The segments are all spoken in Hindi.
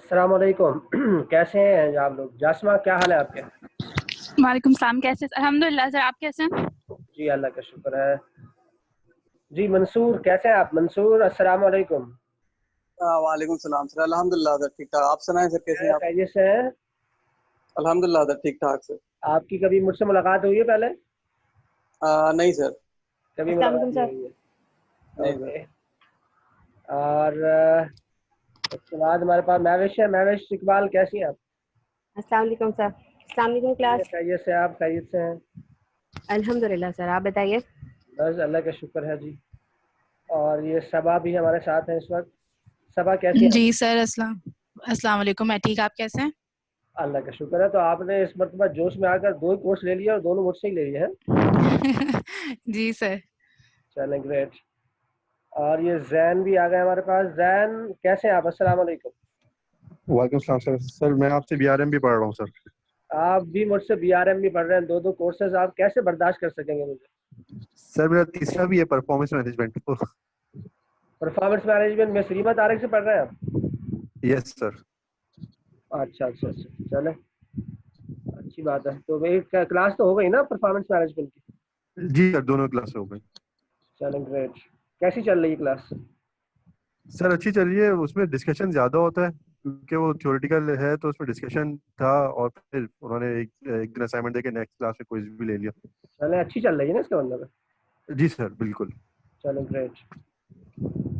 अस्सलाम वालेकुम। कैसे हैं आप लोग? जासमा, क्या हाल है आपके? वालेकुम सलाम। कैसे? अल्हम्दुलिल्लाह सर, आप कैसे हैं? जी, अल्लाह का शुक्र है। जी, मंसूर कैसे हैं आप? मंसूर, अस्सलाम वालेकुम। वालेकुम सलाम सर। अल्हम्दुलिल्लाह सर, ठीक ठाक। आप सुनाएं सर, कैसे क्या हैं आप? खैरियत से हैं? अल्हम्दुलिल्लाह सर, ठीक ठाक सर। आपकी कभी मुझसे मुलाकात हुई है पहले? नहीं सर। कभी अस्सलाम मुलाकात वालेकुम नहीं सर। हुई है। नहीं सर। ओके। और उसके बाद हमारे पास महविश है। महविश इकबाल, कैसी हैं आप? अस्सलाम वालेकुम सर। अस्सलाम वालेकुम क्लास। खैरियत से? आप खैरियत से हैं? अल्हम्दुलिल्लाह सर, आप बताइए। बस अल्लाह का शुक्र है जी। और ये सबा भी हमारे साथ है इस वक्त। सबा, कैसी हैं आप? जी सर, अस्सलाम वालेकुम। मैं ठीक, आप कैसे हैं? अल्लाह का शुक्र है। तो आपने इस मरतबा जोश में आकर दो ही कोर्स ले लिया और दोनों मुझसे ही ले लिए हैं। जी सर। चलें, ग्रेट। और ये जैन भी आ गए हमारे पास। जैन, कैसे हैं आप? अस्सलाम वालेकुम। वालेकुम सलाम सर। सर मैं आपसे बीआरएम भी पढ़ रहा हूँ सर। आप भी मुझसे बीआरएम भी पढ़ रहे हैं। दो दो कोर्सेज आप कैसे बर्दाश्त कर सकेंगे मुझे? सर मेरा तीसरा भी है परफॉर्मेंस मैनेजमेंट। परफॉर्मेंस मैनेजमेंट में श्रीमत तारिक से पढ़ रहे हैं आप? Yes sir. अच्छा अच्छा अच्छा, चले, अच्छी बात है। तो एक क्लास तो हो गई ना परफॉर्मेंस मैनेजमेंट की? जी सर, दोनों क्लास हो गई। चलें, ग्रेट। कैसी चल रही है क्लास? सर अच्छी चल रही है। उसमें डिस्कशन ज्यादा होता है क्योंकि वो थ्योरेटिकल है, तो उसमें डिस्कशन था और फिर उन्होंने एक दिन असाइनमेंट देके नेक्स्ट क्लास में क्विज भी ले लिया। चलें, अच्छी चल रही है ना इसका मतलब? जी सर बिल्कुल। चलें, ग्रेट।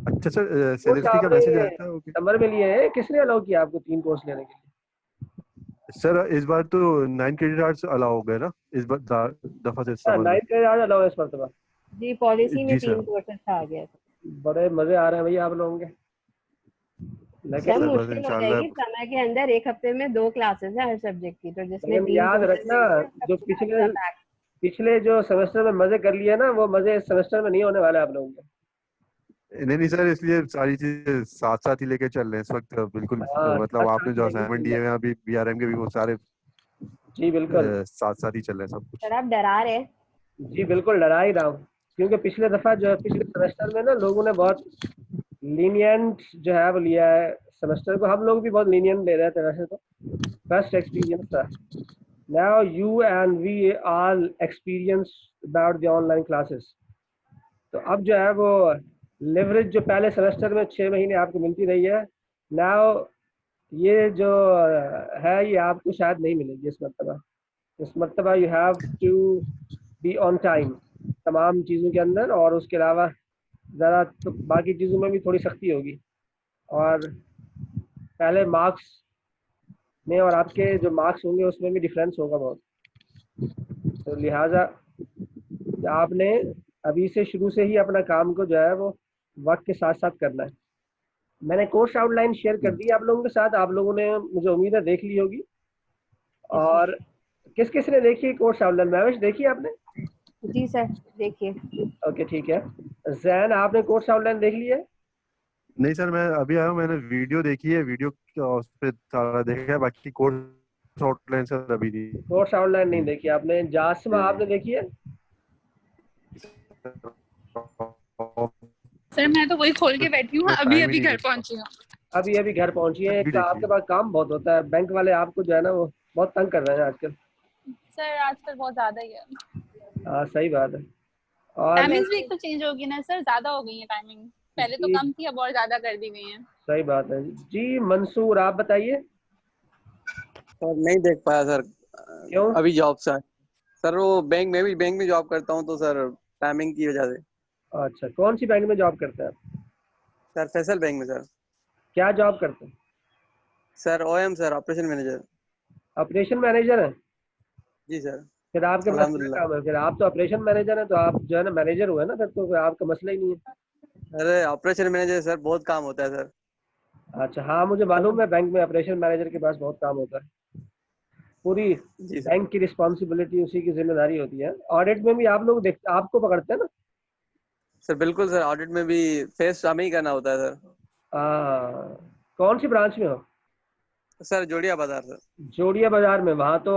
अच्छा सर, कोर्स सेलेक्टी का आपने मैसेज आया था? ओके समर में लिए हैं? किसने अलाउ किया आपको 3 कोर्स लेने के लिए? सर, इस बार तो 9 क्रेडिट आवर्स अलाउ हो गए ना इस बार दफा से हाँ, समर में। 9 आज अलाउ है इस मरतबा। जी, पॉलिसी में जी सर। 3 कोर्सेज आ गया था। बड़े मजे आ रहे हैं भैया आप लोगों के। सर लेकिन सर बस मुश्किल हो इंशाल्लाह। जाएगी समय के अंदर, एक हफ्ते में 2 क्लासेस है हर सब्जेक्ट की, तो जिसमें लेकिन 3 याद कोर्सेज रखना, रहेंगे उसका जो पूरा हफ्ता पैक। पिछले जो सेमेस्टर में मजे कर लिए ना, वो मजे इस सेमेस्टर में नहीं होने वाले आप लोगों के। नहीं नहीं सर, इसलिए सारी चीजें साथ साथ ही लेके चल रहे हैं इस वक्त बिल्कुल। हाँ, मतलब साथ आपने साथ जो लेंगे असाइनमेंट दिए इंशाल्लाह। हुए हैं अभी बीआरएम के भी, वो सारे जी बिल्कुल। साथ साथ ही चल रहे हैं सब कुछ। सर आप डरा रहे हैं। जी बिल्कुल, डरा ही रहा हूँ। क्योंकि पिछले दफा जो है, पिछले सेमेस्टर में ना लोगों ने बहुत लीनियंट जो है वो लिया है। सेमेस्टर को हम लोग भी बहुत लीनियंट ले रहे थे वैसे तो। फर्स्ट एक्सपीरियंस था। Now you and we are experience about the online classes. तो अब जो है वो लेवरेज जो पहले सेमेस्टर में 6 महीने आपको मिलती रही है, नाउ ये जो है ये आपको शायद नहीं मिलेगी इस मरतबा। इस मरतबा you have to be on time तमाम चीज़ों के अंदर। और उसके अलावा ज़रा तो बाकी चीज़ों में भी थोड़ी सख्ती होगी। और पहले मार्क्स में और आपके जो मार्क्स होंगे उसमें भी डिफरेंस होगा बहुत। तो लिहाजा आपने अभी से शुरू से ही अपना काम को जो है वो वक्त के साथ साथ करना है। मैंने कोर्स आउटलाइन शेयर कर दी आप लोगों के साथ। आप लोगों ने, मुझे उम्मीद है, देख ली होगी। और किस किस ने देखी कोर्स आउटलाइन? महविश, देखी आपने? जी सर, देखिए। ओके, ठीक है। जैन, आपने कोर्स आउटलाइन देख ली है? नहीं सर, मैं अभी आया हूँ। मैंने वीडियो देखी है, वीडियो उस पर सारा देखा है, बाकी कोर्स आउटलाइन सर अभी कोर्स आउटलाइन नहीं नहीं। देखी आपने? जासमा, आपने देखी है? सर मैं तो वही खोल के बैठी हूँ, अभी टाइम ही अभी नहीं घर मिलता। पहुंची हूँ। अभी अभी घर पहुंची है? अभी आपके देखिए। पास काम बहुत होता है। बैंक वाले आपको जो है ना वो बहुत तंग कर रहे हैं आजकल। सर आजकल बहुत ज्यादा ही है। हाँ, सही बात है। और टाइमिंग्स भी एक तो चेंज होगी ना सर, ज्यादा हो गई है टाइमिंग। पहले तो जी, कम थी, अब और ज्यादा कर दी गई है। सही बात है जी। मंसूर, आप बताइए। सर नहीं देख पाया सर। क्यों? अभी जॉब से आया। सर वो बैंक में जॉब करता हूँ, तो सर टाइमिंग की वजह से। अच्छा, कौन सी बैंक में जॉब करते हैं आप? सर फैसल बैंक में सर। क्या जॉब करते हैं? Sir OM sir, operation manager. Operation manager है? जी सर। फिर आपके पास क्या अल्हम्दुलिल्लाह। काम है? फिर आप तो ऑपरेशन मैनेजर हैं, तो आप जो है ना मैनेजर हुए ना, फिर आपका मसला ही नहीं है। अरे ऑपरेशन मैनेजर सर, बहुत काम होता है सर। अच्छा, हाँ, मुझे मालूम है बैंक में ऑपरेशन मैनेजर के पास बहुत काम होता है। पूरी जी सर। बैंक की रिस्पॉन्सिबिलिटी, उसी की जिम्मेदारी होती है। ऑडिट में भी आप लोग देखते, आपको पकड़ते हैं ना? सर बिल्कुल सर, ऑडिट में भी फेस हमें ही करना होता है सर। कौन सी ब्रांच में हो? सर जोड़िया बाजार सर। जोड़िया बाजार में? वहाँ तो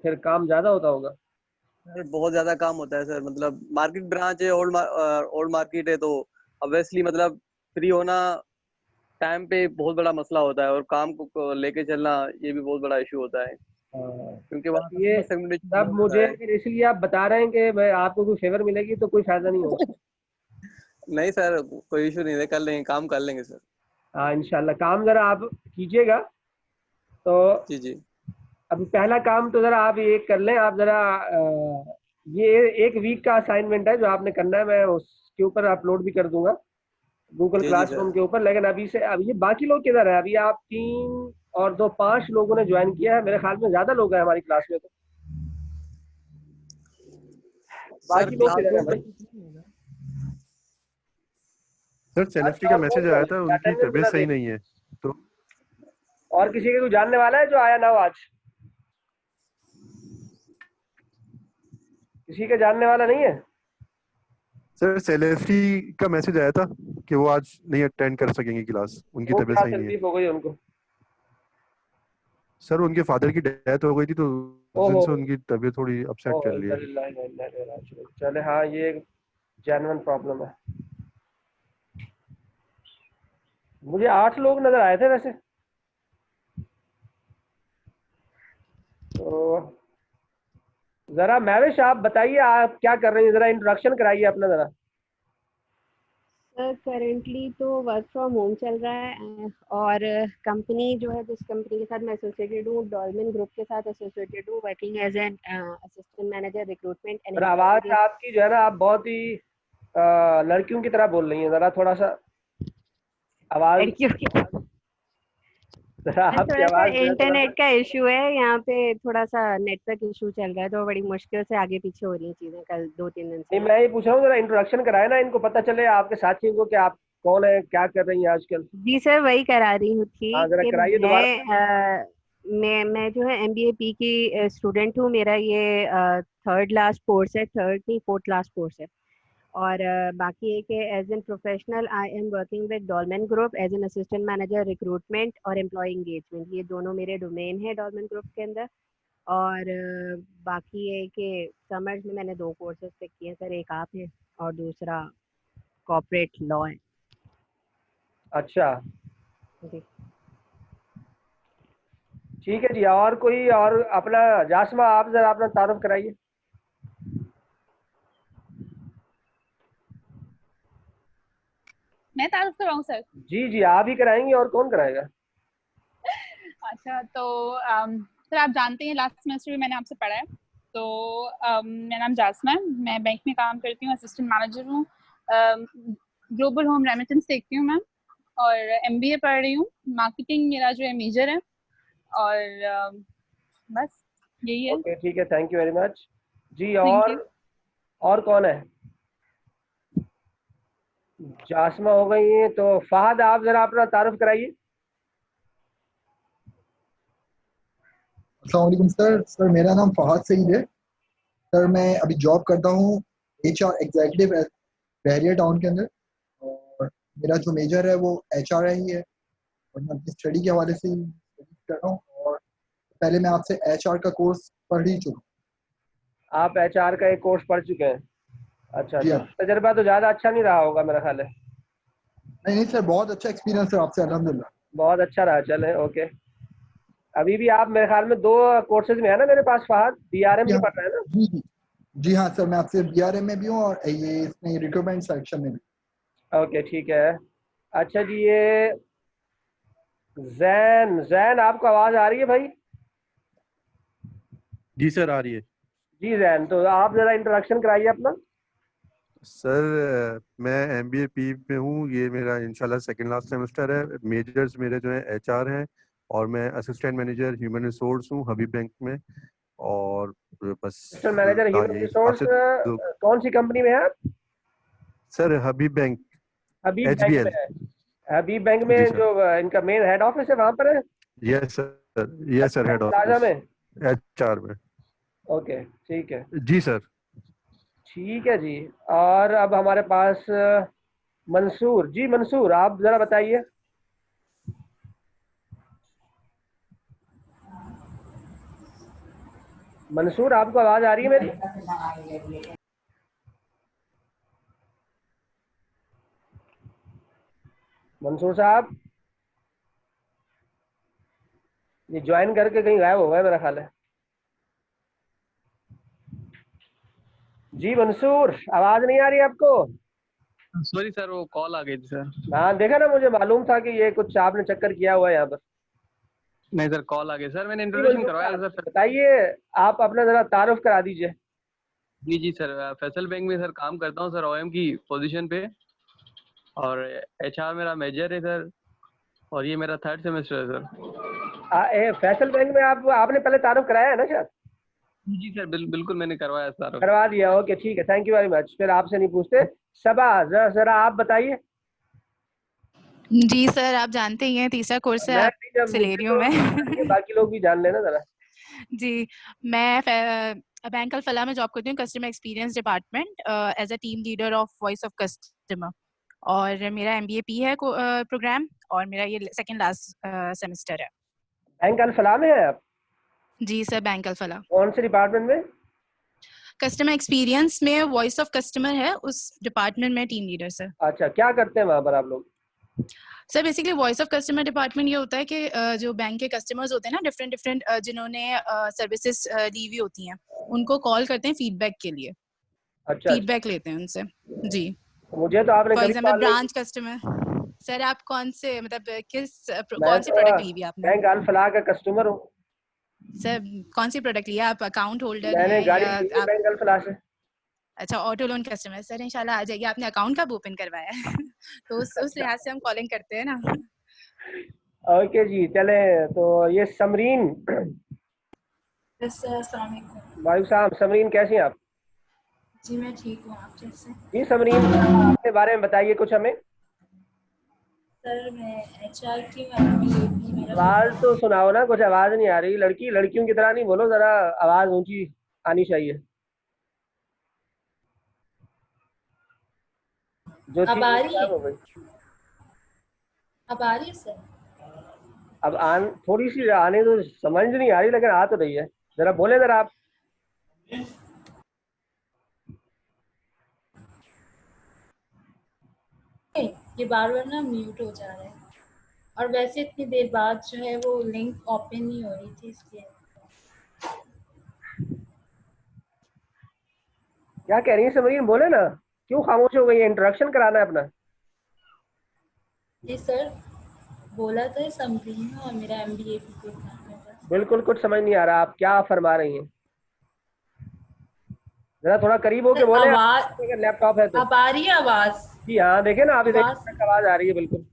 फिर काम ज़्यादा होता होगा। सर बहुत ज्यादा काम होता है सर, मतलब मार्केट ब्रांच है, ओल्ड मार्केट है, तो ऑब्वियसली मतलब फ्री होना टाइम पे बहुत बड़ा मसला होता है, और काम को लेके चलना ये भी बहुत बड़ा इशू होता है, हाँ, क्योंकि वहाँ ये कस्टमर सेगमेंटेशन सब बहुत मुझे ज़्यादा है। फिर इसलिए आप बता रहे हैं कि भाई आपको कोई फेवर मिलेगी तो कोई फायदा नहीं होगा। नहीं सर, कोई इशू नहीं है, कर लेंगे, काम कर लेंगे सर। हाँ इंशाल्लाह काम जरा आप कीजिएगा। तो जी जी। अभी पहला काम तो जरा आप ये कर लें, आप जरा ये एक वीक का असाइनमेंट है जो आपने करना है, मैं उसके ऊपर अपलोड भी कर दूंगा गूगल जी जी क्लासरूम सर। के ऊपर। लेकिन अभी से अब ये बाकी लोग किधर है? अभी आप 3 और 2 5 लोगों ने ज्वाइन किया है, मेरे ख्याल में ज्यादा लोग हैं हमारी क्लास में। तो सर बाकी लोग किधर हैं क्लासरूम भाई? पे सर सेलेफ्टी अच्छा का और मैसेज कौन आया कौन था, है? उनकी अटेंडेंस तबीयत जरा सही देख नहीं है, तो और किसी के कोई जानने वाला है जो आया ना हो आज? किसी के जानने वाला नहीं है? सर सेलेफ्टी का मैसेज आया था कि वो आज नहीं अटेंड कर सकेंगे क्लास, उनकी वो तबीयत क्या सही नहीं है। तकलीफ हो गई उनको? सर उनके फादर की डेथ हो गई थी, तो उस दिन ओहो से उनकी तबीयत थोड़ी अपसेट ओहो, चल रही है। चले हाँ, ये एक जेन्युइन प्रॉब्लम है। मुझे 8 लोग नजर आए थे वैसे। तो जरा महविश आप बताइए आप क्या कर रही हैं, जरा इंट्रोडक्शन कराइए अपना जरा। सर करेंटली तो वर्क फ्रॉम होम चल रहा है और कंपनी जो है, जिस कंपनी के साथ मैं एसोसिएटेड हूँ, डॉल्मेन ग्रुप के साथ एसोसिएटेड हूँ, working as an assistant manager recruitment and पर आवाज एम्प्लॉयमेंट। आपकी जो है ना, आप बहुत ही लड़कियों की तरह बोल रही हैं, जरा थोड़ा सा आवाज, लड़कियों की जरा आपकी थोड़ा सा आवाज जो है थोड़ा सा। इंटरनेट का इशू है यहाँ पे, थोड़ा सा नेटवर्क इशू चल रहा है, तो बड़ी मुश्किल से आगे पीछे हो रही हैं चीज़ें कल 2-3 दिन से नहीं ना। मैं ये पूछ रहा हूँ, जरा इंट्रोडक्शन कराए ना, इनको पता चले आपके साथियों को कि आप कौन है, क्या कर रही हैं आजकल। जी सर, वही करा रही हूँ हाँ थी जरा कि कराइए दोबारा से। मैं जो है एमबीए पी की स्टूडेंट हूँ। मेरा ये थर्ड लास्ट कोर्स है, थर्ड नहीं फोर्थ लास्ट कोर्स है। और बाकी है कि as an professional I am working with Dolmen group as an assistant manager recruitment और एम्प्लॉय इंगेजमेंट। ये दोनों मेरे डोमेन है डॉल्मेन ग्रुप के अंदर। और बाकी है कि समर्स में मैंने 2 कोर्सेज पिक किए हैं सर, एक आप है और दूसरा कॉर्पोरेट लॉ है। अच्छा जी ठीक है जी, और कोई और अपना जासमा आप जरा अपना तारुफ कराइए। मैं तारुफ कराऊँ सर? जी जी आप ही कराएंगे, और कौन कराएगा? अच्छा तो सर आप जानते हैं लास्ट सेमेस्टर में मैंने आपसे पढ़ा है। तो मेरा नाम जासमा है, मैं बैंक में काम करती हूँ, असिस्टेंट मैनेजर हूँ। ग्लोबल होम रेमिटेंस देखती हूँ मैं, और एमबीए पढ़ रही हूँ। मार्केटिंग मेरा जो है मेजर है, और बस यही है। ओके ठीक है, थैंक यू वेरी मच जी। Thank you. और कौन है? जासमा हो गई है, तो फहद आप जरा अपना तारुफ कराइए। अस्सलाम वालेकुम सर। सर मेरा नाम फहद सईद है। सर मैं अभी जॉब करता हूँ एचआर एग्जीक्यूटिव बहरिया टाउन के अंदर, और मेरा जो मेजर है वो एचआर ही है, और मैं अपनी स्टडी के हवाले से ही स्टडी कर रहा हूँ। और पहले मैं आपसे एचआर का कोर्स पढ़ ही चुका हूँ। आप एचआर का एक कोर्स पढ़ चुके हैं? अच्छा जी अच्छा, हाँ। तजर्बा तो ज़्यादा अच्छा नहीं रहा होगा मेरा ख्याल है। नहीं नहीं सर, बहुत अच्छा एक्सपीरियंस है आपसे, अल्हम्दुलिल्लाह। बहुत अच्छा रहा, चले ओके। अभी भी आप मेरे ख्याल में 2 कोर्सेज में है ना मेरे पास, फहद बीआरएम जी भी हाँ। पढ़ रहे हैं ना? जी जी। जी हाँ सर, मैं आपसे बीआरएम में भी हूँ और ये इसमें रिक्रूटमेंट सेक्शन में भी। ओके ठीक है। अच्छा जी, ये जैन जैन आपको आवाज़ आ रही है भाई? जी सर आ रही है। जी जैन, तो आप ज़रा इंट्रोडक्शन कराइए अपना। सर मैं एमबीए पी में हूँ, ये मेरा इंशाल्लाह सेकंड लास्ट सेमेस्टर है। मेजर्स मेरे जो है एचआर हैं, और मैं असिस्टेंट मैनेजर ह्यूमन रिसोर्स हूँ हबीब बैंक में। और बस असिस्टेंट मैनेजर हाँ, ह्यूमन यही रिसोर्स, आपसे दो। कौन सी कंपनी में है आप? सर हबीब बैंक, हबीब बैंक में एचबीएल। है? हबीब बैंक जी में सर। जो इनका मेन हेड ऑफिस है वहाँ पर है? Yes sir, yes sir, assistant head plaza office में? एचआर में। ओके ठीक है। जी सर। ठीक है जी। और अब हमारे पास मंसूर जी, मंसूर आप ज़रा बताइए। मंसूर आपको आवाज़ आ रही है मेरी? मंसूर साहब ये ज्वाइन करके कहीं गायब हो गया मेरा ख्याल है। जी मंसूर, आवाज नहीं आ रही आपको? सॉरी सर, वो कॉल आ गई थी सर। हाँ देखा ना, मुझे मालूम था कि ये कुछ आपने चक्कर किया हुआ है यहाँ पर। नहीं सर, कॉल आ गई सर, मैंने जी इंट्रोडक्शन मंसूर करवाया साहब, था सर। बताइए, आप अपना जरा तारुफ करा दीजिए। जी जी सर, फैसल बैंक में सर काम करता हूँ सर, ओएम की पोजीशन पे, और एचआर मेरा मेजर है सर, और ये मेरा 3rd सेमेस्टर है सर। फैसल बैंक में आपने पहले तारुफ कराया है ना शायद? जी सर, बिल्कुल मैंने करवाया सर। करवा दिया, ओके ठीक है, थैंक यू वेरी मच। फिर आपसे नहीं पूछते। सबा, जरा आप बताइए। जी सर, आप जानते ही हैं, तीसरा कोर्स है मैं आप नहीं, जब से ले मुझे रही हूँ तो मैं। बाकी लोग भी जान लेना जरा। जी, मैं बैंक अल फलाह में जॉब करती हूँ, customer experience department, as a team leader of voice of customer, और मेरा MBA है प्रोग्राम, और मेरा ये सेकंड लास्ट सेमेस्टर है। बैंक अल फलाह में है आप? जी सर, बैंक अल फलाह कौन से डिपार्टमेंट में? कस्टमर एक्सपीरियंस में वॉइस ऑफ कस्टमर है, उस डिपार्टमेंट में टीम लीडर सर। अच्छा, क्या करते हैं वहाँ पर आप लोग? Sir basically voice of customer department ये होता है कि जो बैंक के कस्टमर्स होते हैं ना, डिफरेंट जिन्होंने सर्विसेज ली हुई होती हैं, उनको कॉल करते हैं फीडबैक के लिए, अच्छा, फीडबैक लेते हैं उनसे। जी, मुझे तो आपने फॉर कभी एग्जांपल कॉल नहीं ब्रांच कस्टमर। सर आप कौन से, मतलब मैं कौन सी तो प्रोडक्ट ली हुई है आपने? बैंक अल फलाह का कस्टमर हूँ। सर कौन सी प्रोडक्ट लिया, आप अकाउंट होल्डर मैंने हैं गाड़ी या ली है आप? बैंक अल फलाह से। अच्छा, ऑटो लोन कस्टमर। सर इंशाल्लाह आ जाइए, आपने अकाउंट कब ओपन करवाया है? तो उस लिहाज से हम कॉलिंग करते हैं ना। ओके जी, चले। तो ये समरीन, अस्सलाम वालेकुम। वालेकुम सलाम। समरीन कैसी हैं आप? जी मैं ठीक हूँ, आप कैसे? जी समरीन, अपने बारे में बताइए कुछ हमें। सर मैं HR की MBA मेरा आवाज प्रोग्राम तो है। सुनाओ ना, कुछ आवाज नहीं आ रही। लड़कियों की तरह नहीं बोलो, जरा आवाज ऊंची आनी चाहिए। जो थी अब आ वो रही है? गायब हो गई। अब आ रही है सर? अब थोड़ी सी आने तो समझ नहीं आ रही, लेकिन आ तो रही है। जरा बोले जरा आप। ये बार बार ना म्यूट हो जा रहा है, और वैसे इतनी देर बाद जो है वो लिंक ओपन नहीं हो रही थी, इसलिए। क्या कह रही है समरीन, बोले ना। क्यों खामोश हो गई है? इंट्रोडक्शन कराना है अपना। जी सर, बोला तो है समरीन और मेरा MBA भी प्रोग्राम है बस। बिल्कुल कुछ समझ नहीं आ रहा आप क्या फरमा रही हैं। जरा थोड़ा करीब होके सर बोले आवाज, अगर लैपटॉप है तो। अब आ रही है आवाज? जी हाँ, देखे ना, अभी आवाज देखिए आवाज आ रही है बिल्कुल।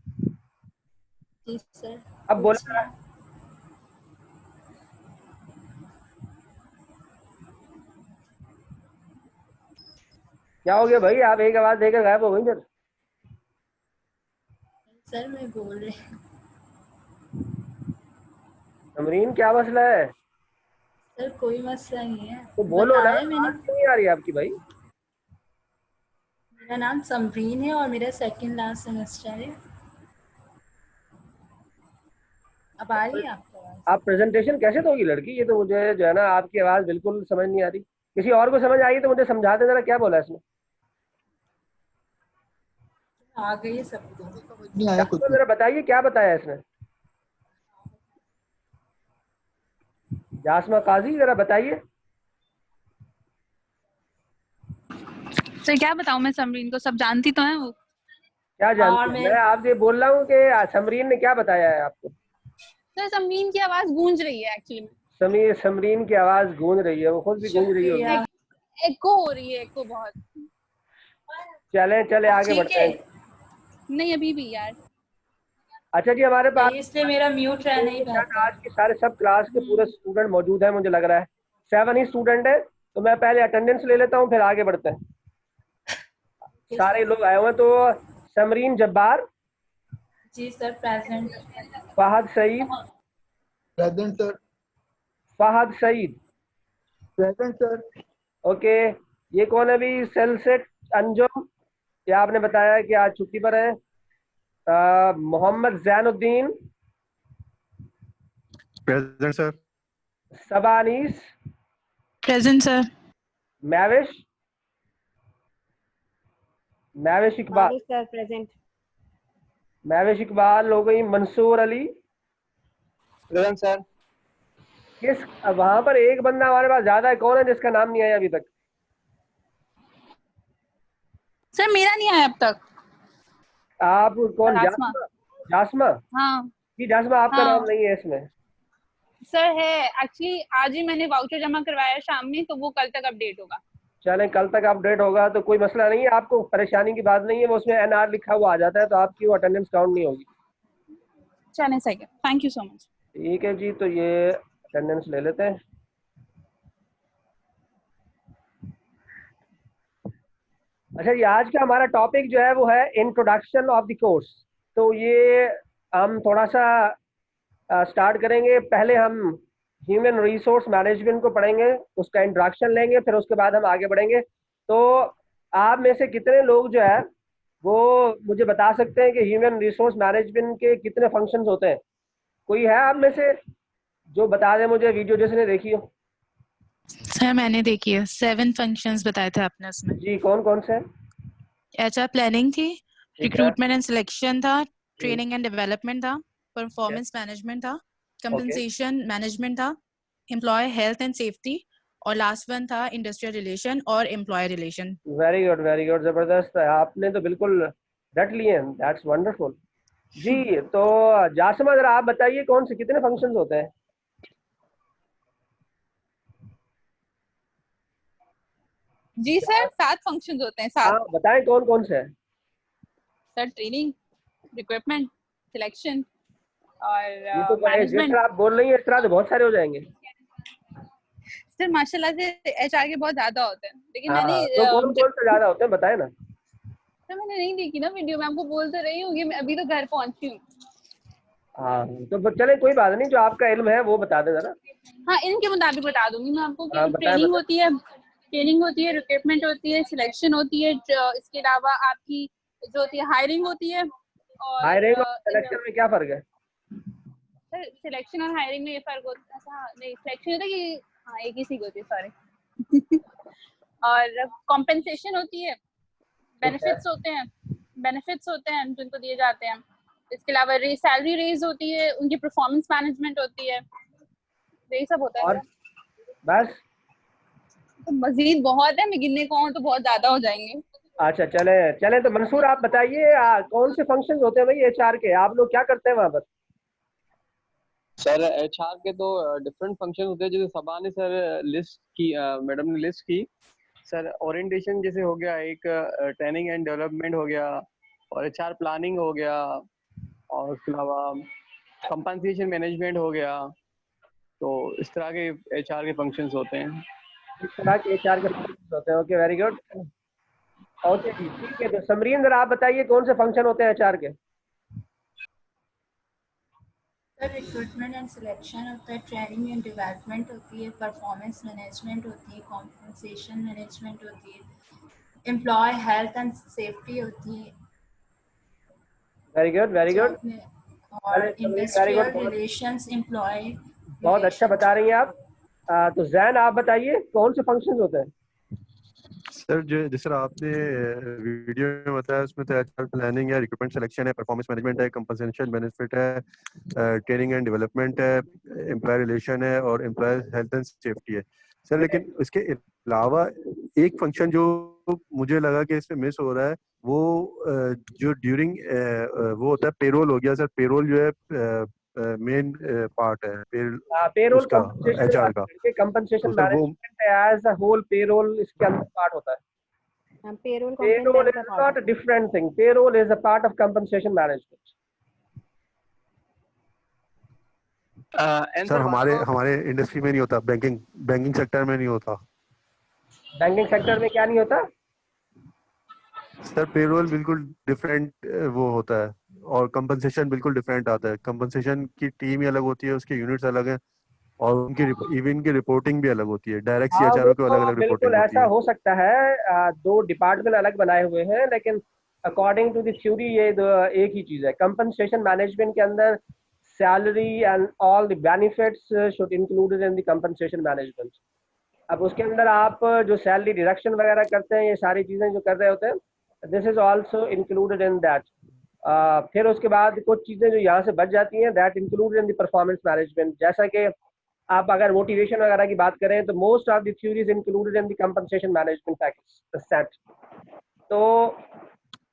जी सर, अब बोले पूछिए। जरा। क्या हो गया भाई, आप एक आवाज देकर गायब हो गई फिर। सर मैं बोल रही हूँ। समरीन क्या मसला है? सर कोई मसला नहीं है, तो बोलो ना, बताया मैंने। आवाज क्यों नहीं आ रही आपकी भाई? मेरा नाम समरीन है और मेरा सेकंड लास्ट सेमेस्टर है। अब आ रही है आपको आवाज? आप प्रेजेंटेशन कैसे दोगी लड़की? ये तो मुझे जो है ना, आपकी आवाज बिल्कुल समझ नहीं आ रही। किसी और को समझ आई तो मुझे समझा दे जरा, क्या बोला इसने। आ गई है सबको। नहीं आया कुछ तो भी। जरा बताइए क्या बताया इसने। जासमा काजी, जरा बताइए। सर क्या बताऊं मैं समरीन को, सब जानती तो है वो। क्या और जानती है? मैं आपसे बोल रहा हूँ कि समरीन ने क्या बताया है आपको। सर समरीन की आवाज गूंज रही है एक्चुअली में। समरीन की आवाज गूंज रही है, वो खुद भी गूंज रही होगी। शुक्रिया। एको हो रही है, एको बहुत। चले चले आगे ठीक बढ़ते है, हैं। नहीं अभी भी यार। अच्छा जी, हमारे पास इसलिए मेरा म्यूट रहना ही बेहतर आज है। के सारे सब क्लास के पूरे स्टूडेंट मौजूद हैं, मुझे लग रहा है 7 ही स्टूडेंट है। तो मैं पहले अटेंडेंस ले लेता हूँ, फिर आगे बढ़ते हैं। सारे लोग आए हुए हैं। तो समरीन जब्बार, जी sir, present. Fahad Saeed, present sir. Fahad Saeed, present sir. Okay. ये कौन है अभी? सेलसेट अंजुम, ये आपने बताया कि आज छुट्टी पर है। Mohammad Zainuddin, present sir. Sabanis, present sir. Mahvish, Mahvish Iqbal, Maarif sir present. Mahvish Iqbal हो गई। Mansoor Ali, present sir. किस वहां पर एक बंदा हमारे पास ज्यादा है, कौन है जिसका नाम नहीं आया अभी तक? सर मेरा नहीं आया अब तक। आप कौन? जासमा। जासमा? जासमा हाँ जी, जासमा आपका नाम हाँ नहीं है इसमें। सर है, एक्चुअली आज ही मैंने वाउचर जमा करवाया शाम में, तो वो कल तक अपडेट होगा। चलें, कल तक अपडेट होगा तो कोई मसला नहीं है, आपको परेशानी की बात नहीं है, वो उसमें एनआर लिखा हुआ आ जाता है, तो आपकी वो अटेंडेंस काउंट नहीं होगी। चलें सही है, थैंक यू सो मच। ठीक है जी, तो ये अटेंडेंस ले लेते हैं। अच्छा जी, आज का हमारा टॉपिक जो है वो है इंट्रोडक्शन ऑफ द कोर्स। तो ये हम थोड़ा सा स्टार्ट करेंगे। पहले हम ह्यूमन रिसोर्स मैनेजमेंट को पढ़ेंगे, उसका इंट्रोडक्शन लेंगे, फिर उसके बाद हम आगे बढ़ेंगे। तो आप में से कितने लोग जो है वो मुझे बता सकते हैं कि ह्यूमन रिसोर्स मैनेजमेंट के कितने फंक्शंस होते हैं? कोई है आप में से जो बता दे मुझे, वीडियो जिसने देखी हो? सर मैंने देखी है, 7 फंक्शंस बताए थे आपने उसमें। जी, कौन कौन से? एचआर प्लानिंग थी, ठीक है। रिक्रूटमेंट एंड सिलेक्शन था, हम्म, ट्रेनिंग एंड डेवलपमेंट था, परफॉर्मेंस मैनेजमेंट था, कंपनसेशन मैनेजमेंट था, एम्प्लॉय हेल्थ एंड सेफ्टी, और लास्ट वन था इंडस्ट्रियल रिलेशन और employ relation. Very good, very good, जबरदस्त। आपने तो बिल्कुल रट लिए हैं, दैट्स वंडरफुल। जी, तो जासमा जरा आप बताइए कौन से कितने फंक्शंस होते हैं? जी सर 7 फंक्शंस होते हैं, 7। हाँ, बताएं कौन कौन से हैं? सर ट्रेनिंग, रिक्रूटमेंट, सिलेक्शन और ये तो जिस मैनेजमेंट। तरह आप बोल रही हैं इस तरह तो बहुत सारे हो जाएंगे। सर माशाल्लाह से एचआर के बहुत ज्यादा होते हैं, लेकिन हाँ, मैंने तो कौन कौन से ज्यादा होते हैं बताए ना। सर मैंने नहीं देखी ना वीडियो, मैं आपको बोल तो रही हूँ कि मैं अभी तो घर पहुंची हूँ। हाँ, तो चले कोई बात नहीं, जो आपका इल्म है वो बता दें जरा। हाँ इनके मुताबिक बता दूंगी मैं आपको हाँ, कि बताएं ट्रेनिंग बताएं। होती है, रिक्रूटमेंट होती है, सिलेक्शन होती है, इसके अलावा आपकी जो होती है हायरिंग होती है। और हायरिंग और सिलेक्शन में क्या फर्क है? सर सिलेक्शन और हायरिंग में ये फर्क होता है, हाँ नहीं सिलेक्शन होता है कि हाँ एक ही चीज होती है, सॉरी। और कॉम्पेंसेशन होती है, ठीक है। बेनिफिट्स होते हैं जिनको दिए जाते हैं। इसके अलावा सैलरी रेज होती है, उनकी परफॉर्मेंस मैनेजमेंट होती है, यही सब होता है और सर। बस? तो मजीद बहुत है, मैं गिनने को आऊँ तो बहुत ज्यादा हो जाएंगे। अच्छा, चले चले, तो मंसूर आप बताइए कौन से फंक्शंस होते हैं भाई एचआर के, आप लोग क्या करते हैं वहाँ पर? सर एचआर के तो डिफरेंट फंक्शन होते हैं, जैसे सबा ने सर लिस्ट की, मैडम ने लिस्ट की। सर ओरिएंटेशन जैसे हो गया, एक ट्रेनिंग एंड डेवलपमेंट हो गया, और एचआर प्लानिंग हो गया, और उसके अलावा कंपनसेशन मैनेजमेंट हो गया। तो इस तरह के एचआर के फंक्शंस होते हैं। इस तरह के एचआर के फंक्शंस होते हैं। Okay, very good. ओके जी, ठीक है, तो समरीन जरा आप बताइए कौन से फंक्शन होते हैं एचआर के? सर रिक्रूटमेंट एंड सिलेक्शन होता है, ट्रेनिंग एंड डेवलपमेंट होती है, परफॉर्मेंस मैनेजमेंट होती है, कॉम्पनसेशन मैनेजमेंट होती है, एम्प्लॉय हेल्थ एंड सेफ्टी होती है, very good, very good. Job में, और समरीन वेरी इंडस्ट्रियल गुड, बहुत रिलेशंस एम्प्लॉय बहुत अच्छा रिलेशन। बता रही हैं आप। तो जैन आप बताइए कौन से फंक्शंस होते हैं? सर जो जिस तरह आपने वीडियो में बताया, उसमें तो एचआर प्लानिंग है, रिक्रूटमेंट सिलेक्शन है, परफॉर्मेंस मैनेजमेंट है, कंपनसेशन बेनिफिट है, ट्रेनिंग एंड डेवलपमेंट है, एम्प्लॉय रिलेशन है, और एम्प्लॉय हेल्थ एंड सेफ्टी है। सर लेकिन इसके अलावा एक फंक्शन जो मुझे लगा कि इसमें मिस हो रहा है, वो जो ड्यूरिंग वो होता है पेरोल हो गया। सर पेरोल जो है मेन पार्ट है पेरोल उसका कंपनसेशन की एचआर बात का। करेंगे। तो कंपनसेशन सर वो management as a whole payroll इसके अंदर पार्ट होता है। पेरोल पेरोल कंपोनेंट इज का पार्ट नॉट अ होता है। Different thing, payroll is a part of compensation management. Sir हमारे हमारे इंडस्ट्री में नहीं होता, बैंकिंग बैंकिंग सेक्टर में नहीं होता। बैंकिंग सेक्टर में क्या नहीं होता? सर पेरोल बिल्कुल डिफरेंट वो होता है, और कंपनसेशन बिल्कुल डिफरेंट आता है। कंपनसेशन की टीम ही अलग होती है, उसके यूनिट्स अलग हैं, और उनकी इवन की रिपोर्टिंग भी अलग होती है। डायरेक्ट हाँ, वो सीएचआरओ को अलग तो अलग बिल्कुल रिपोर्टिंग होती ऐसा है। हो सकता है। दो डिपार्टमेंट अलग बनाए हुए हैं, लेकिन अकॉर्डिंग टू द थ्योरी ये एक ही चीज है। कंपनसेशन मैनेजमेंट के अंदर salary and all the benefits should included in the compensation management. अब उसके अंदर आप जो सैलरी डिडक्शन वगैरह करते हैं, ये सारी चीजें जो कर रहे होते हैं, this is also included in that. फिर उसके बाद कुछ चीजें जो यहाँ से बच जाती हैं, that included in the performance management. जैसा कि आप अगर मोटिवेशन वगैरह की बात करें तो most of the theories included in the compensation management package set. तो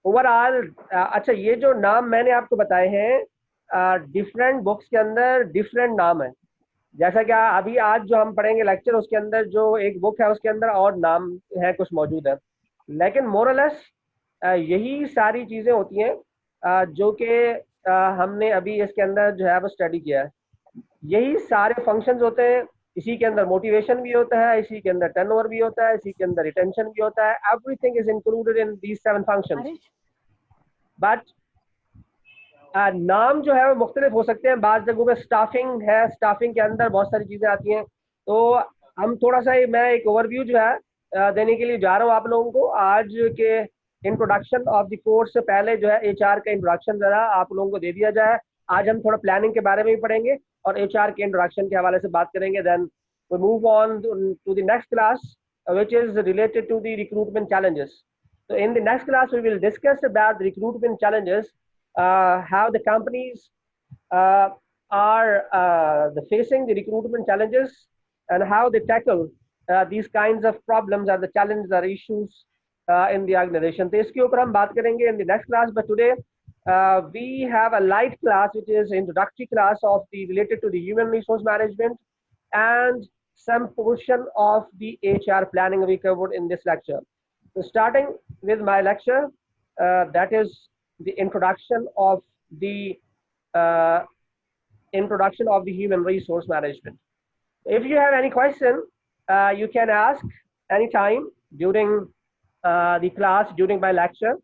ओवरऑल अच्छा, ये जो नाम मैंने आपको बताए हैं डिफरेंट बुक्स के अंदर डिफरेंट नाम है। जैसा कि अभी आज जो हम पढ़ेंगे लेक्चर, उसके अंदर जो एक बुक है उसके अंदर और नाम है कुछ मौजूद है, लेकिन मोरलेस यही सारी चीज़ें होती हैं जो कि हमने अभी इसके अंदर जो है वो स्टडी किया है। यही सारे फंक्शंस होते हैं। इसी के अंदर मोटिवेशन भी होता है, इसी के अंदर टर्नओवर भी होता है, इसी के अंदर रिटेंशन भी होता है। Everything is included in these 7 functions. But नाम जो है वो मुख्तलिफ हो सकते हैं। बाद जगहों पे स्टाफिंग है, स्टाफिंग के अंदर बहुत सारी चीज़ें आती हैं। तो हम थोड़ा सा मैं एक ओवरव्यू जो है देने के लिए जा रहा हूँ आप लोगों को। आज के इंट्रोडक्शन ऑफ द कोर्स से पहले जो है HR का इंट्रोडक्शन ज़रा आप लोगों को दे दिया जाए। आज हम थोड़ा प्लानिंग के बारे में भी पढ़ेंगे और HR के इंट्रोडक्शन के हवाले से बात करेंगे। Then we move on to the next class which is related to the recruitment challenges. So in the next class we will discuss about the recruitment challenges, how the companies are facing the recruitment challenges and how they tackle these kinds of problems or the challenges or issues in the organization. तो इसके ऊपर हम बात करेंगे in the next class. But today we have a light class which is introductory class of the related to the human resource management and some portion of the HR planning we covered in this lecture. So starting with my lecture, that is the introduction of the human resource management. If you have any question, you can ask anytime during the class, during my lecture.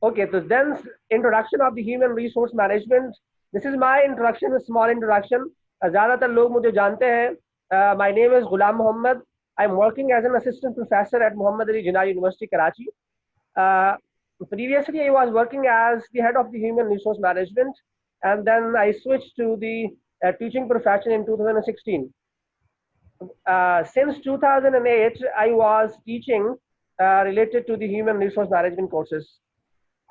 Okay, so then introduction of the human resource management. This is my introduction, a small introduction. ज़्यादातर लोग मुझे जानते हैं। My name is Ghulam Mohammed. I'm working as an assistant professor at Muhammad Ali Jinnah University, Karachi. Previously, I was working as the head of the human resource management, and then I switched to the teaching profession in 2016. Since 2008, I was teaching related to the human resource management courses.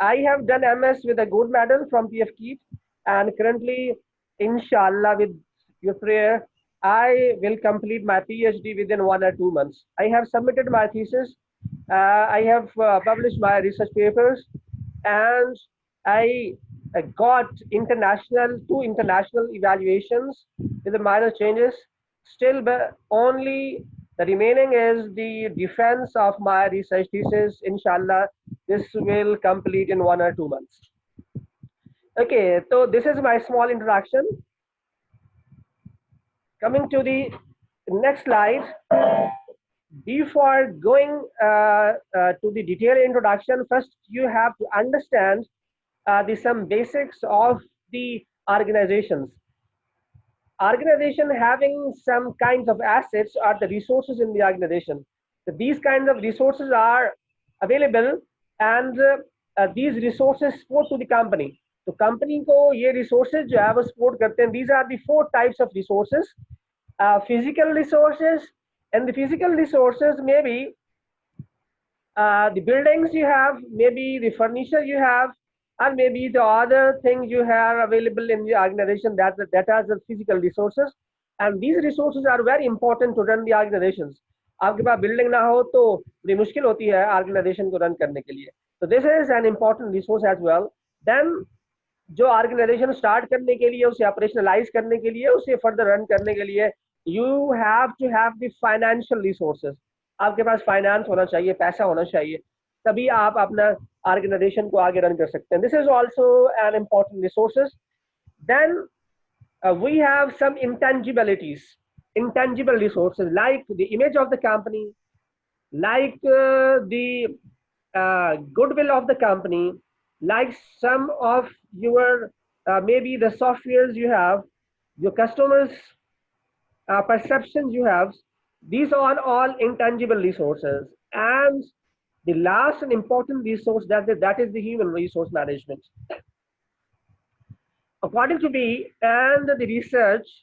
I have done MS with a gold medal from PF Keith, and currently, inshallah, with your prayer, I will complete my PhD within 1 or 2 months. I have submitted my thesis. I have published my research papers, and I got two international evaluations with the minor changes. Still, but only the remaining is the defense of my research thesis. Inshallah, this will complete in 1 or 2 months. Okay, so this is my small introduction. Coming to the next slide, before going to the detailed introduction, first you have to understand some basics of the organizations. Organization having some kinds of assets or the resources in the organization. So these kinds of resources are available, and these resources support to the company. तो कंपनी को ये रिसोर्सेज जो है वो सपोर्ट करते हैं. These are the 4 types of resources. Physical resources, and the physical resources may be the buildings you have, maybe the furniture you have, and maybe the other things you have available in the organization. That are the physical resources, and these resources are very important to run the organizations. आपके पास बिल्डिंग ना हो तो बड़ी मुश्किल होती है ऑर्गेनाइजेशन को रन करने के लिए. So this is an important resource as well. Then जो ऑर्गेनाइजेशन स्टार्ट करने के लिए, उसे ऑपरेशनलाइज करने के लिए, उसे फर्दर रन करने के लिए, you have to have the financial resources. आपके पास फाइनेंस होना चाहिए, पैसा होना चाहिए, तभी आप अपना ऑर्गेनाइजेशन को आगे रन कर सकते हैं. This is also an important resources. Then we have some intangibilities, intangible resources like the image of the company, like the goodwill of the company, like some of your maybe the softwares you have, your customers perceptions you have. These are all intangible resources. And the last and important resource, that is the human resource management. According to me and the research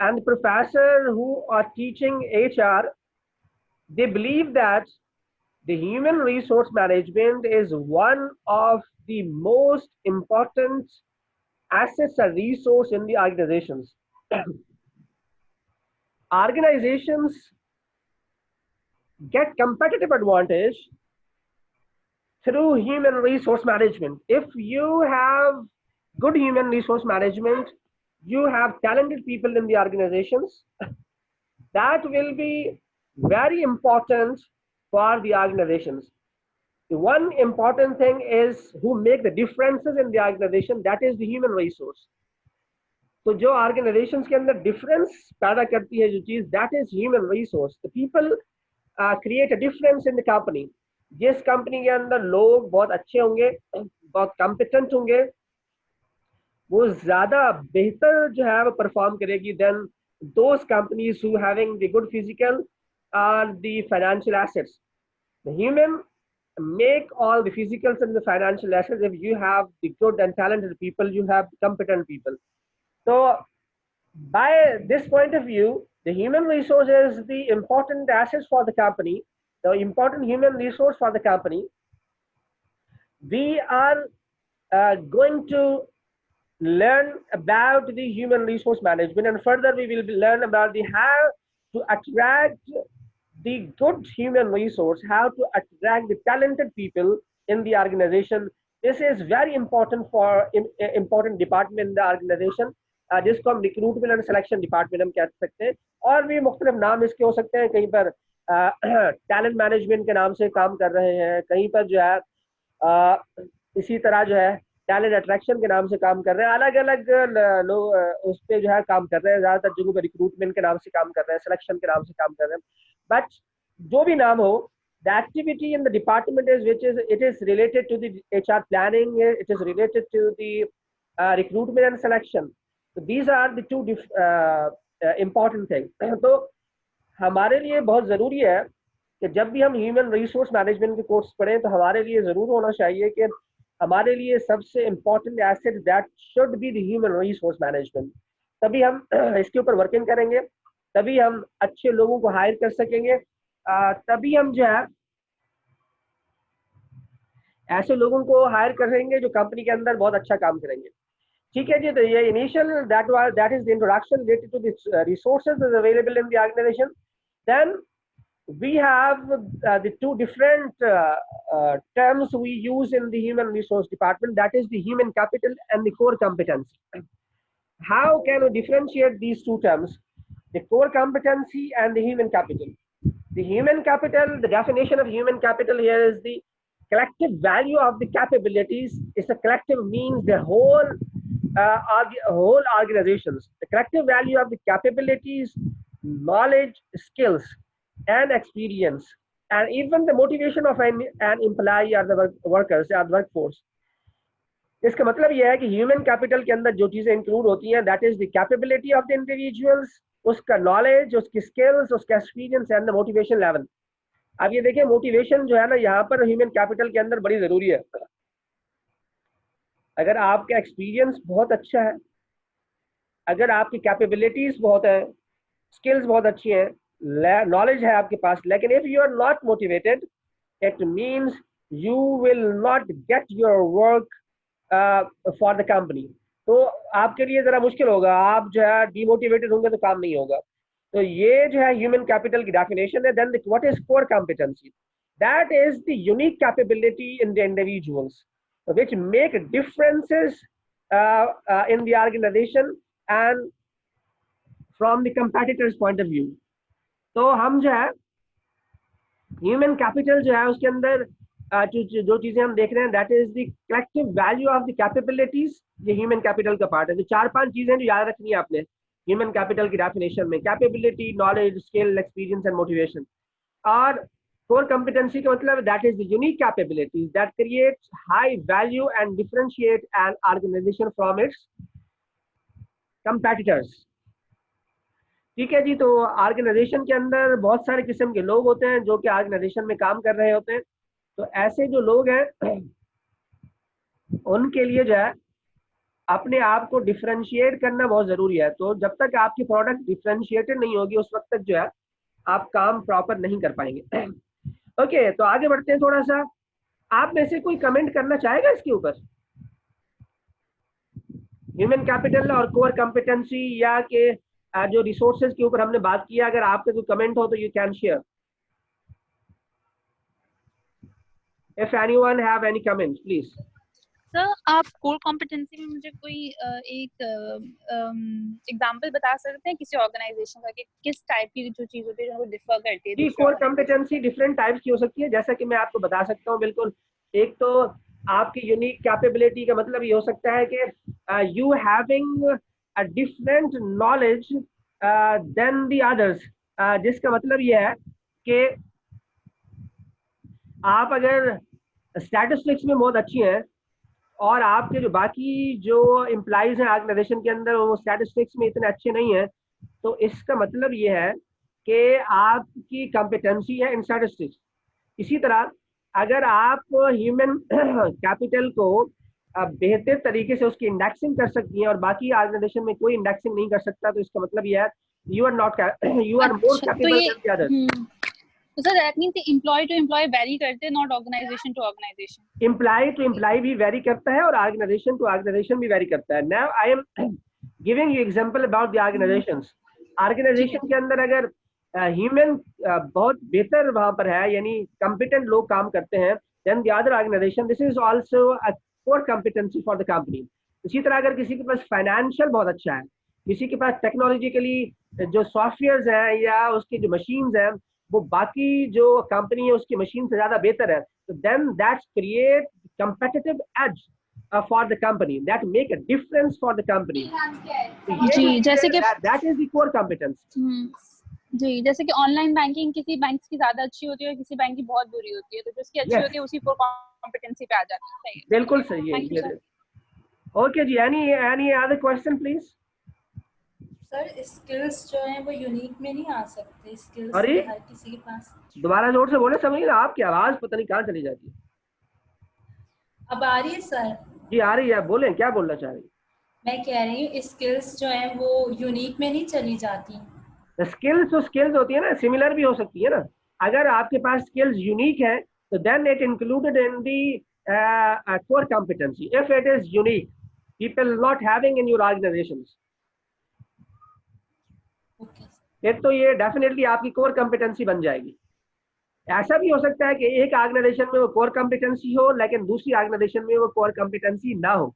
and the professor who are teaching HR, they believe that the human resource management is one of the most important assets are resource in the organizations. Organizations get competitive advantage through human resource management. If you have good human resource management, you have talented people in the organizations, that will be very important for the organizations. The one important thing is who make the differences in the organization, that is the human resource. तो जो ऑर्गेनाइजेशंस के अंदर डिफरेंस पैदा करती है जो चीज, that is human resource. The people create a difference in the company. जिस कंपनी के अंदर लोग बहुत अच्छे होंगे, बहुत कॉम्पिटेंट होंगे, वो ज्यादा बेहतर जो है वो परफॉर्म करेगी than those companies who having the good physical और the financial assets. The human make all the physicals and the financial assets. If you have the good and talented people, you have competent people. So by this point of view, the human resource is the important assets for the company, the important human resource for the company. We are going to learn about the human resource management, and further we will learn about the how to attract the good human resource, how to attract the talented people in the organization. This is very important for important department in the organization, जिसको हम रिक्रूटमेंट एंड सिलेक्शन डिपार्टमेंट हम कह सकते हैं. और भी मुख्तलिफ नाम इसके हो सकते हैं. कहीं पर टैलेंट मैनेजमेंट के नाम से काम कर रहे हैं, कहीं पर जो है इसी तरह जो है टैलेंट अट्रैक्शन के नाम से काम कर रहे हैं. अलग अलग लोग उस पर जो है काम कर रहे हैं. ज्यादातर जगहों पर रिक्रूटमेंट के नाम से काम कर रहे हैं, सिलेक्शन के नाम से काम कर रहे हैं. बट जो भी नाम हो, the activity in the department is it is related to the HR planning, it is related to the recruitment and selection. So these are the two important things. तो हमारे लिए बहुत ज़रूरी है कि जब भी हम ह्यूमन रिसोर्स मैनेजमेंट के कोर्स पढ़ें तो हमारे लिए ज़रूर होना चाहिए कि हमारे लिए सबसे important asset that should be the human resource management. तभी हम इसके ऊपर वर्किंग करेंगे, तभी हम अच्छे लोगों को हायर कर सकेंगे, तभी हम जो है ऐसे लोगों को हायर करेंगे जो कंपनी के अंदर बहुत अच्छा काम करेंगे. ठीक है जी. तो ये initial that is the introduction related to the resources available in the organization. Then we have the two different terms we use in the human resource department, that is the human capital and the core competency. How can we differentiate these two terms, the core competency and the human capital? The human capital, the definition of human capital here is the collective value of the capabilities. It's a collective means the whole organizations. The collective value of the capabilities, knowledge, skills, and experience, and even the motivation of an employee or the workers or the workforce. इसका मतलब यह है कि ह्यूमन कैपिटल के अंदर जो चीजें इंक्लूड होती हैं, that is the capability of the individuals, उसका नॉलेज, उसकी स्किल्स, उसका experience and the motivation level. अब ये देखिए मोटिवेशन जो है ना यहाँ पर ह्यूमन कैपिटल के अंदर बड़ी जरूरी है. अगर आपका एक्सपीरियंस बहुत अच्छा है, अगर आपकी कैपेबिलिटीज बहुत है, स्किल्स बहुत अच्छी हैं, नॉलेज है आपके पास, लेकिन if you are not motivated, it means you will not get your work for the company. तो आपके लिए जरा मुश्किल होगा, आप जो है डिमोटिवेटेड होंगे तो काम नहीं होगा. तो ये जो है ह्यूमन कैपिटल की डेफिनेशन है. Then what is core competency? That is the unique capability in the individuals which make differences in the organization and from the competitors point of view. तो हम जो है ह्यूमन कैपिटल जो है उसके अंदर जो चीजें हम देख रहे हैं, that is the collective value of the capabilities. ये ह्यूमन कैपिटल का पार्ट है. तो 4-5 चीजें जो याद रखनी है आपने ह्यूमन कैपिटल की डेफिनेशन में: capability, knowledge, skill, experience and motivation. और कोर कॉम्पिटेंसी का मतलब that is the unique capabilities that creates high value and differentiate an organization from its competitors. ठीक है जी. तो ऑर्गेनाइजेशन के अंदर बहुत सारे किस्म के लोग होते हैं जो कि ऑर्गेनाइजेशन में काम कर रहे होते हैं. तो ऐसे जो लोग हैं उनके लिए जो है अपने आप को डिफरेंशिएट करना बहुत जरूरी है. तो जब तक आपकी प्रोडक्ट डिफरेंशिएटेड नहीं होगी उस वक्त तक जो है आप काम प्रॉपर नहीं कर पाएंगे. ओके, तो आगे बढ़ते हैं थोड़ा सा. आप में से कोई कमेंट करना चाहेगा इसके ऊपर? ह्यूमन कैपिटल और कोर कॉम्पिटेंसी या के जो रिसोर्सेज के ऊपर हमने बात किया, अगर आपके कोई कमेंट हो तो you can share. If anyone have any comment please. Sir आप कोर कॉम्पिटेंसी में मुझे कोई एक एग्जांपल बता सकते हैं किसी ऑर्गेनाइजेशन का कि किस टाइप की जो चीज होती है जो डिफर करती है? जी, कोर कॉम्पिटेंसी डिफरेंट टाइप्स की हो सकती है, जैसा कि मैं आपको बता सकता हूँ बिल्कुल। एक तो आपकी यूनिक कैपेबिलिटी का मतलब ये हो सकता है कि you having a different knowledge than the others, जिसका मतलब ये है कि आप अगर स्टैटिस्टिक्स में बहुत अच्छी हैं और आपके जो बाकी जो एम्प्लॉइज हैं ऑर्गेनाइजेशन के अंदर वो स्टैटिस्टिक्स में इतने अच्छे नहीं हैं, तो इसका मतलब ये है कि आपकी कॉम्पिटेंसी है इन स्टैटिस्टिक्स। इसी तरह अगर आप ह्यूमन कैपिटल को बेहतर तरीके से उसकी इंडेक्सिंग कर सकती हैं और बाकी ऑर्गेनाइजेशन में कोई इंडेक्सिंग नहीं कर सकता, तो इसका मतलब ये है you are more capable than the others. तो sir that means employ to employ vary करते हैं, not organisation to organisation. Employ to employ भी वेरी करता है और ऑर्गेनाइजेशन टू ऑर्गेनाइजेशन भी वेरी करता है। Now I am giving you example about the organisations. Organisation के अंदर अगर ह्यूमन बहुत बेहतर वहां पर है, यानी कॉम्पिटेंट लोग काम करते हैं, then the other organization this is also a core competency for the company. इसी तरह अगर किसी के पास फाइनेंशियल बहुत अच्छा है, किसी के पास टेक्नोलॉजिकली जो सॉफ्टवेयर हैं या उसकी जो मशीन्स हैं वो बाकी जो कंपनी है उसकी मशीन से ज्यादा बेहतर है, तो then that's create competitive edge for the company, that make a difference for the company. जी, जैसे कि that is the core competence. जी, जैसे कि ऑनलाइन बैंकिंग किसी बैंक की ज्यादा अच्छी होती है और किसी बैंक की बहुत बुरी होती है, तो जिसकी अच्छी होती है उसी कोर कॉम्पिटेंसी पे आ जाती है। बिल्कुल सही है। ओके जी, any other question please? Sir skills जो हैं वो यूनिक में नहीं आ सकते, स्किल्स अरे हर किसी के पास। दोबारा जोर से बोले, समझ ना, आपकी आवाज पता नहीं कहाँ चली जाती है। अब आ रही है सर? जी आ रही है, बोलें क्या बोलना चाह रही है? मैं कह रही हूँ स्किल्स जो हैं वो यूनिक में नहीं चली जाती। स्किल्स तो स्किल्स होती है ना, सिमिलर भी हो सकती है ना। अगर आपके पास स्किल्स यूनिक है तो then it included in the core competency. If it is unique people not having in your organizations, फिर तो ये डेफिनेटली आपकी कोर कॉम्पिटेंसी बन जाएगी। ऐसा भी हो सकता है कि एक ऑर्गेनाइजेशन में वो कोर कॉम्पिटेंसी हो लेकिन दूसरी ऑर्गेनाइजेशन में वो कोर कॉम्पिटेंसी ना हो।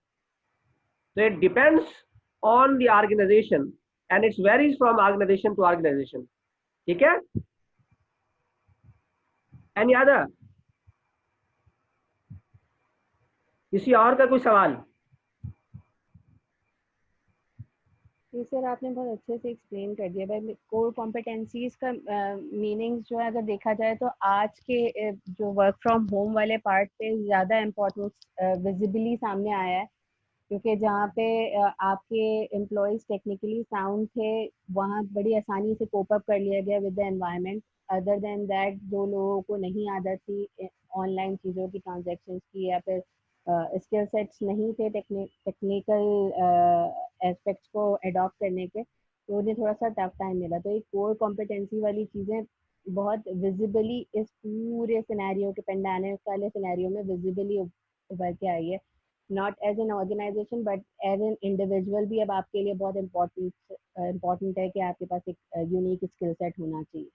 तो it depends on the organization and its varies from organization to organization. ठीक है, एनी अदर? किसी और का कोई सवाल? जी सर, आपने बहुत अच्छे से एक्सप्लेन कर दिया। भाई कोर कॉम्पिटेंसीज का मीनिंग्स जो है अगर देखा जाए तो आज के जो वर्क फ्रॉम होम वाले पार्ट पे ज़्यादा इम्पोर्टेंस विजिबली सामने आया है, क्योंकि जहाँ पे आपके एम्प्लॉयज़ टेक्निकली साउंड थे वहाँ बड़ी आसानी से कोप अप कर लिया गया with the environment. Other than that जो लोगों को नहीं आदत थी ऑनलाइन चीज़ों की, ट्रांजैक्शंस की, या फिर स्किल सेट्स नहीं थे टेक्निकल एस्पेक्ट्स को अडॉप्ट करने के, तो उन्हें थोड़ा सा टफ टाइम मिला। तो एक कोर कॉम्पिटेंसी वाली चीज़ें बहुत विजिबली इस पूरे सिनेरियो के, पेंडेमिक वाले सिनेरियो में विजिबली उभर के आई है। Not as an organization but as an individual भी अब आपके लिए बहुत इम्पोर्टेंट है कि आपके पास एक यूनिक स्किल सेट होना चाहिए।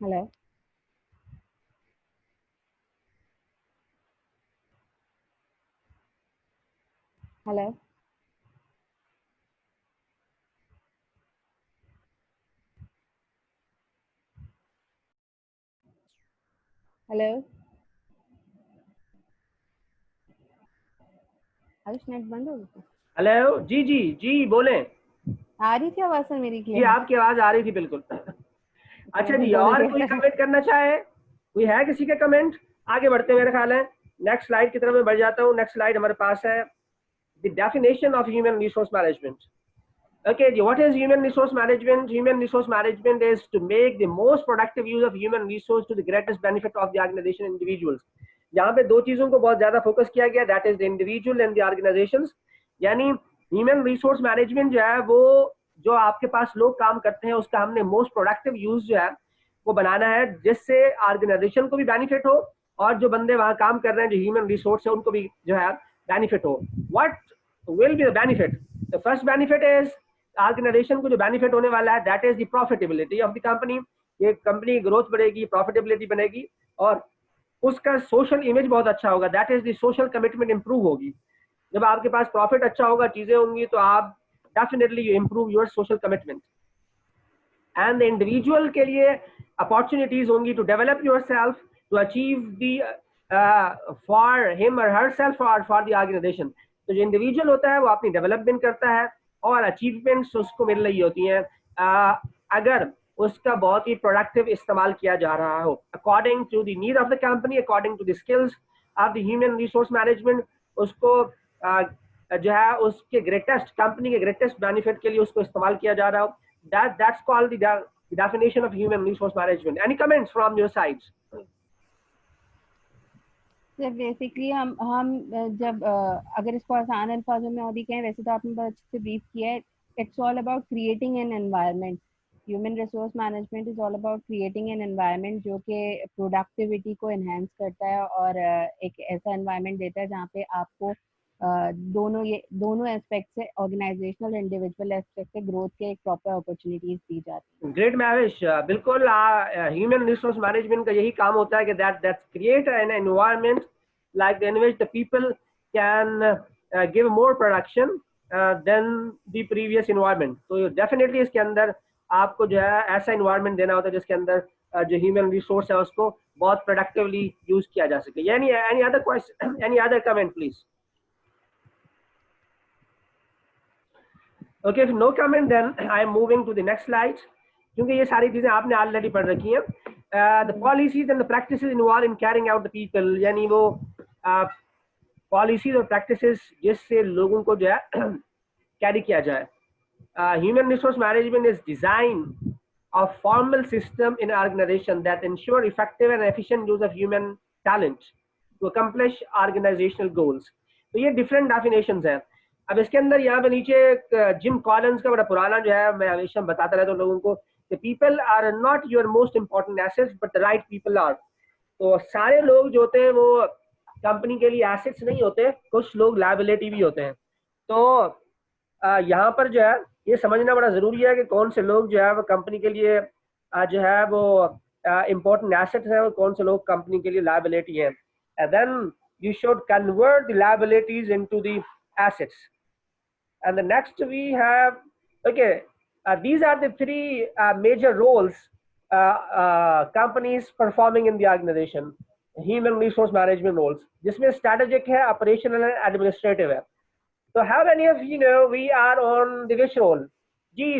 Hello hello hello Ayush, net बंद हो गया? हेलो, जी जी जी बोले। आ रही थी आवाज सर मेरी? जी आपकी आवाज आ रही थी बिल्कुल। अच्छा जी, और कोई कमेंट करना चाहे? कोई है किसी का कमेंट? आगे बढ़ते मेरे ख्याल है नेक्स्ट स्लाइड की तरफ मैं बढ़ जाता हूँ। नेक्स्ट स्लाइड हमारे पास है the definition of human resource management. Okay, what is human resource management? Human resource management is to make the most productive use of human resource to the greatest benefit of the organization and individuals. यहाँ पे दो चीजों को बहुत ज्यादा फोकस किया गया, that is the individual and the organizations। यानी human resource management जो है वो जो आपके पास लोग काम करते हैं उसका हमने most productive use जो है वो बनाना है, जिससे ऑर्गेनाइजेशन को भी बेनिफिट हो और जो बंदे वहाँ काम कर रहे हैं, जो ह्यूमन रिसोर्स है, उनको भी जो है बेनिफिट हो। What will be the benefit? The first benefit is, organization को जो बेनिफिट होने वाला है, that is the profitability of the company. ये कंपनी की ग्रोथ बढ़ेगी, प्रॉफिटेबिलिटी बनेगी, और उसका सोशल इमेज बहुत अच्छा होगा, that is the social commitment improve होगी। जब आपके पास प्रॉफिट अच्छा होगा, चीजें होंगी, तो आप definitely you improve your social commitment. And the individual के लिए अपॉर्चुनिटीज होंगी to develop your self, to achieve the for him और हर सेल्फ और फॉर द ऑर्गेनाइजेशन। तो जो इंडिविजुअल होता है वो अपनी डेवलपमेंट करता है और अचीवमेंट्स उसको मिल रही होती हैं अगर उसका बहुत ही प्रोडक्टिव इस्तेमाल किया जा रहा हो, according to the need of the company, according to the skills of the human resource management. उसको जो है उसके ग्रेटेस्ट, कंपनी के ग्रेटेस्ट बेनिफिट के लिए उसको इस्तेमाल किया जा रहा हो। That's called the definition of human resource management. Any comments from your sides? Sir basically हम जब अगर इसको आसान अल्फाजों में और भी कहें, वैसे तो आपने बहुत अच्छे से ब्रीफ किया है। It's all about creating an environment. Human resource management is all about creating an environment जो कि प्रोडक्टिविटी को एनहांस करता है और एक ऐसा एनवायरनमेंट देता है जहाँ पे आपको दोनों एस्पेक्ट से, ऑर्गेनाइजेशनल इंडिविजुअल एस्पेक्ट से ग्रोथ के एक प्रॉपर अपॉर्चुनिटीज दी जाती है। ग्रेट महविश, बिल्कुल ह्यूमन रिसोर्स मैनेजमेंट का यही काम होता है कि that's create an environment like in which the people can give more production than the previous environment. तो डेफिनेटली इसके अंदर आपको जो है ऐसा एनवायरनमेंट देना होता है जिसके अंदर जो ह्यूमन रिसोर्स है उसको बहुत प्रोडक्टिवली यूज किया जा सके। यानी any other question, any other comment please? Okay, if no comment, then I am moving to the next slide. क्योंकि ये सारी चीजें आपने ऑलरेडी पढ़ रखी हैं। The policies and the practices involved in carrying out the people, यानी वो policies और practices जिससे लोगों को जो है कैरी किया जाए। Human resource management is design of formal system in an organization that ensure effective and efficient use of human talent to accomplish organizational goals. तो ये different definitions हैं। अब इसके अंदर यहाँ पे नीचे जिम कॉलिन्स का बड़ा पुराना जो है, मैं हमेशा बताता रहता हूँ लोगों को, people are not your most important assets but the right people are. तो सारे लोग जो होते हैं वो कंपनी के लिए एसेट्स नहीं होते, कुछ लोग लायबिलिटी भी होते हैं। तो यहाँ पर जो है ये समझना बड़ा जरूरी है कि कौन से लोग जो है वो कंपनी के लिए जो है वो इम्पोर्टेंट एसेट्स हैं और कौन से लोग कंपनी के लिए लायबिलिटी है। And then you should convert the liabilities into the assets. And the next we have, okay, these are the three major roles companies performing in the organization, human resource management roles, जिसमें strategic है, operational and administrative है। So how many of you know we are on the which role? जी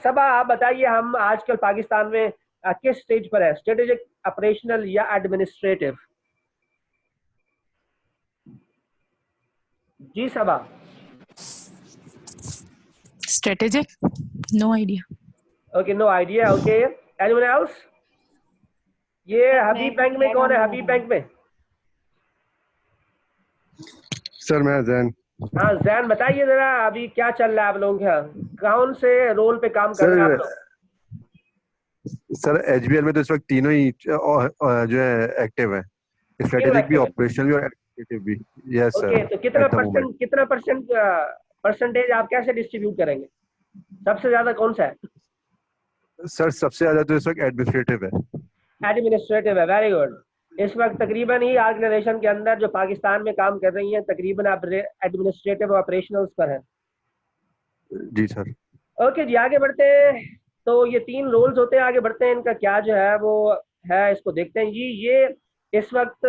सबा आप बताइए, हम आजकल पाकिस्तान में किस स्टेज पर है, strategic, operational या administrative? जी सबा। Strategic? No idea. Okay, no idea. Okay. Anyone else? ये हबीब बैंक में कौन है? हबीब बैंक में? सर मैं जैन। हाँ जैन, बताइए जरा अभी क्या चल रहा है आप लोगों का, कौन से रोल पे काम कर रहे हैं आप लोग? सर एचबीएल में तो इस वक्त तीनों ही जो है एक्टिव है, स्ट्रेटेजिक भी, ऑपरेशनल भी और एडमिनिस्ट्रेटिव भी। Yes sir. ओके, तो कितना परसेंटेज आप कैसे डिस्ट्रीब्यूट करेंगे? सबसे ज्यादा कौन सा है? सर सबसे ज्यादा तो इस वक्त एडमिनिस्ट्रेटिव है। एडमिनिस्ट्रेटिव है, वेरी गुड। इस वक्त तकरीबन ही ऑर्गेनाइजेशन के अंदर जो पाकिस्तान में काम कर रही हैं तकरीबन एडमिनिस्ट्रेटिव ऑपरेशनल्स पर है। जी सर। ओके जी, आगे बढ़ते हैं। तो ये तीन रोल्स होते हैं, आगे बढ़ते हैं, इनका क्या जो है वो है इसको देखते हैं जी। ये इस वक्त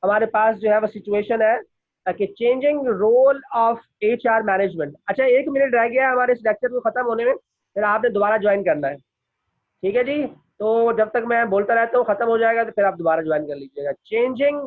हमारे पास जो है वो सिचुएशन है कि changing role of HR management. अच्छा 1 मिनट रह गया हमारे इस लेक्चर को खत्म होने में, फिर आपने दोबारा ज्वाइन करना है, ठीक है जी? तो जब तक मैं बोलता रहता हूँ खत्म हो जाएगा तो फिर आप दोबारा ज्वाइन कर लीजिएगा। चेंजिंग